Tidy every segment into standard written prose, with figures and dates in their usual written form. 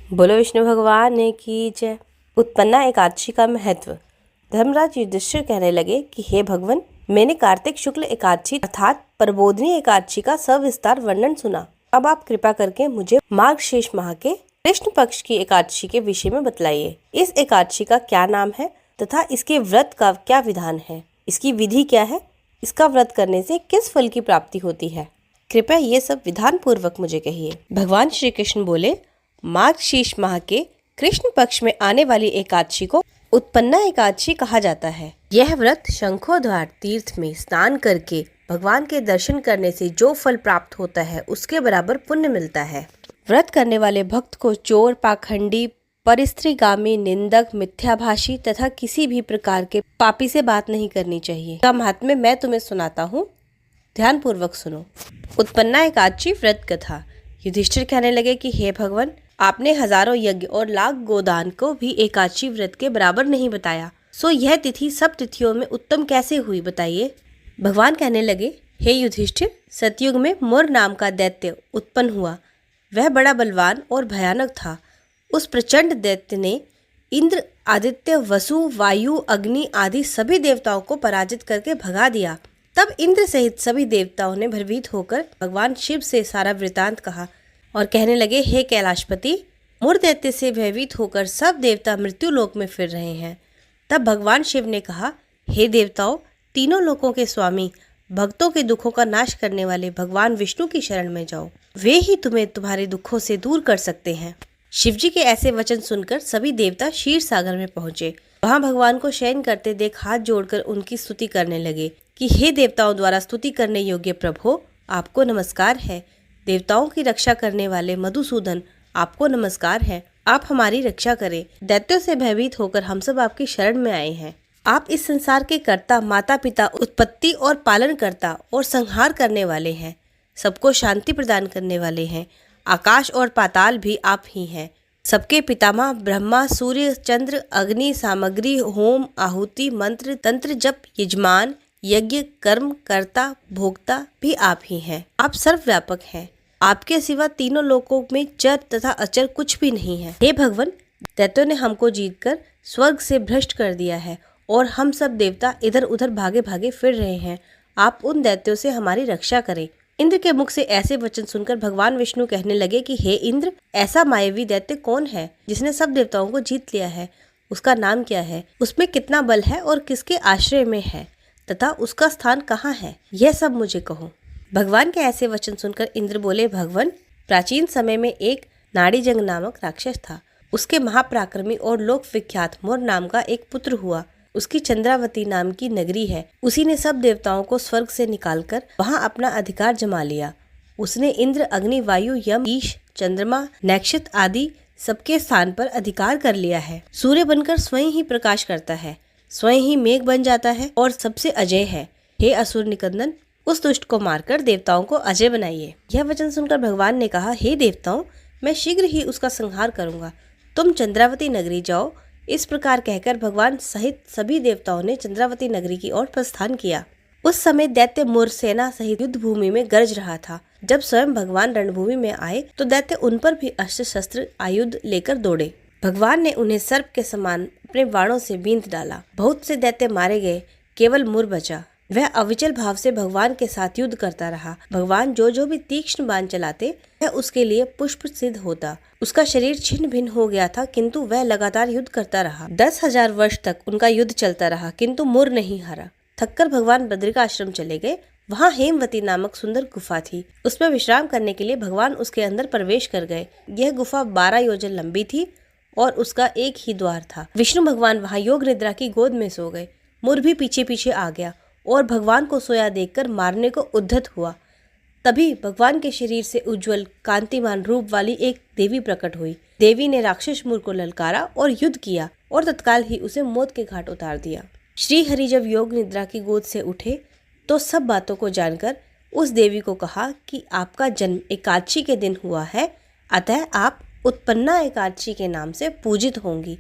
बोलो विष्णु भगवान ने की जय। उत्पन्ना एकादशी का महत्व। धर्मराज युधिष्ठिर कहने लगे कि हे भगवान, मैंने कार्तिक शुक्ल एकादशी अर्थात प्रबोधिनी एकादशी का सविस्तार वर्णन सुना। अब आप कृपा करके मुझे मार्गशीर्ष माह के कृष्ण पक्ष की एकादशी के विषय में बतलाइए। इस एकादशी का क्या नाम है तथा इसके व्रत का क्या विधान है, इसकी विधि क्या है, इसका व्रत करने से किस फल की प्राप्ति होती है, कृपया ये सब विधान पूर्वक मुझे कहिए। भगवान श्री कृष्ण बोले, मार्गशीर्ष माह के कृष्ण पक्ष में आने वाली एकादशी को उत्पन्ना एकादशी कहा जाता है। यह व्रत शंखोद्वार तीर्थ में स्नान करके भगवान के दर्शन करने से जो फल प्राप्त होता है उसके बराबर पुण्य मिलता है। व्रत करने वाले भक्त को चोर, पाखंडी, परिस्त्रीगामी, निंदक, मिथ्याभाषी तथा किसी भी प्रकार के पापी से बात नहीं करनी चाहिए। का महात्म्य मैं तुम्हें सुनाता हूँ, ध्यान पूर्वक सुनो। उत्पन्ना एकादशी व्रत कथा। युधिष्ठिर कहने लगे कि हे भगवान, आपने हजारों यज्ञ और लाख गोदान को भी एकादशी व्रत के बराबर नहीं बताया, सो यह तिथि सब तिथियों में उत्तम कैसे हुई, बताइए। भगवान कहने लगे, हे युधिष्ठिर, सतयुग में मुर नाम का दैत्य उत्पन्न हुआ। वह बड़ा बलवान और भयानक था। उस प्रचंड दैत्य ने इंद्र, आदित्य, वसु, वायु, अग्नि आदि सभी देवताओं को पराजित करके भगा दिया। तब इंद्र सहित सभी देवताओं ने भयभीत होकर भगवान शिव से सारा वृतांत कहा और कहने लगे, हे कैलाशपति, मुर दैत्य से भयभीत होकर सब देवता मृत्यु लोक में फिर रहे हैं। तब भगवान शिव ने कहा, हे देवताओं, तीनों लोकों के स्वामी, भक्तों के दुखों का नाश करने वाले भगवान विष्णु की शरण में जाओ, वे ही तुम्हें तुम्हारे दुखों से दूर कर सकते हैं। शिवजी के ऐसे वचन सुनकर सभी देवता क्षीर सागर में पहुंचे। वहां भगवान को शयन करते देख हाथ जोड़कर उनकी स्तुति करने लगे कि हे देवताओं द्वारा स्तुति करने योग्य प्रभु, आपको नमस्कार है। देवताओं की रक्षा करने वाले मधुसूदन, आपको नमस्कार है। आप हमारी रक्षा करें। दैत्यों से भयभीत होकर हम सब आपकी शरण में आए हैं। आप इस संसार के कर्ता, माता पिता, उत्पत्ति और पालन करता और संहार करने वाले हैं। सबको शांति प्रदान करने वाले हैं। आकाश और पाताल भी आप ही हैं। सबके पितामह ब्रह्मा, सूर्य, चंद्र, अग्नि, सामग्री, होम, आहुति, मंत्र, तंत्र, जप, यजमान, यज्ञ, कर्म, कर्ता, भोक्ता भी आप ही हैं। आप सर्वव्यापक हैं। आपके सिवा तीनों लोकों में चर तथा अचर कुछ भी नहीं है। हे भगवान, दैत्यों ने हमको जीतकर स्वर्ग से भ्रष्ट कर दिया है और हम सब देवता इधर उधर भागे भागे फिर रहे हैं। आप उन दैत्यों से हमारी रक्षा करें। इंद्र के मुख से ऐसे वचन सुनकर भगवान विष्णु कहने लगे कि हे इंद्र, ऐसा मायावी दैत्य कौन है जिसने सब देवताओं को जीत लिया है? उसका नाम क्या है? उसमें कितना बल है और किसके आश्रय में है तथा उसका स्थान कहाँ है? यह सब मुझे कहो। भगवान के ऐसे वचन सुनकर इंद्र बोले, भगवान, प्राचीन समय में एक नाड़ीजंग नामक राक्षस था। उसके महापराक्रमी और लोक विख्यात मुर नाम का एक पुत्र हुआ। उसकी चंद्रावती नाम की नगरी है। उसी ने सब देवताओं को स्वर्ग से निकालकर वहां अपना अधिकार जमा लिया। उसने इंद्र, अग्नि, वायु, यम, ईश, चंद्रमा, नक्षत्र आदि सबके स्थान पर अधिकार कर लिया है। सूर्य बनकर स्वयं ही प्रकाश करता है, स्वयं ही मेघ बन जाता है और सबसे अजय है। हे असुर निकंदन, उस दुष्ट को मारकर देवताओं को अजय बनाइए। यह वचन सुनकर भगवान ने कहा, हे देवताओं, मैं शीघ्र ही उसका संहार करूंगा। तुम चंद्रावती नगरी जाओ। इस प्रकार कहकर भगवान सहित सभी देवताओं ने चंद्रावती नगरी की ओर प्रस्थान किया। उस समय दैत्य मुर सेना सहित युद्ध भूमि में गरज रहा था। जब स्वयं भगवान रणभूमि में आए तो दैत्य उन पर भी अस्त्र शस्त्र आयुध लेकर दौड़े। भगवान ने उन्हें सर्प के समान अपने बाणों से बींध डाला। बहुत से दैत्य मारे गए, केवल मुर बचा। वह अविचल भाव से भगवान के साथ युद्ध करता रहा। भगवान जो भी तीक्ष्ण बाण चलाते वह उसके लिए पुष्प सिद्ध होता। उसका शरीर छिन्न भिन्न हो गया था, किंतु वह लगातार युद्ध करता रहा। 10,000 वर्ष तक उनका युद्ध चलता रहा, किंतु मुर नहीं हारा। थककर भगवान बद्रिकाश्रम चले गए। वहाँ हेमवती नामक सुंदर गुफा थी। उसमें विश्राम करने के लिए भगवान उसके अंदर प्रवेश कर गए। यह गुफा 12 योजन लंबी थी और उसका एक ही द्वार था। विष्णु भगवान वहाँ योग निद्रा की गोद में सो गए। मुर भी पीछे पीछे आ गया और भगवान को सोया देखकर मारने को उद्धत हुआ। तभी भगवान के शरीर से उज्जवल कांतिमान रूप वाली एक देवी प्रकट हुई। देवी ने राक्षस मुर को ललकारा और युद्ध किया और तत्काल ही उसे मौत के घाट उतार दिया। श्री हरि जब योग निद्रा की गोद से उठे तो सब बातों को जानकर उस देवी को कहा कि आपका जन्म एकादशी के दिन हुआ है, अतः आप उत्पन्ना एकादशी के नाम से पूजित होंगी।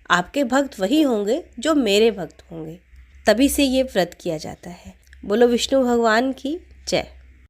आपके भक्त वही होंगे जो मेरे भक्त होंगे। तभी से ये व्रत किया जाता है। बोलो विष्णु भगवान की जय।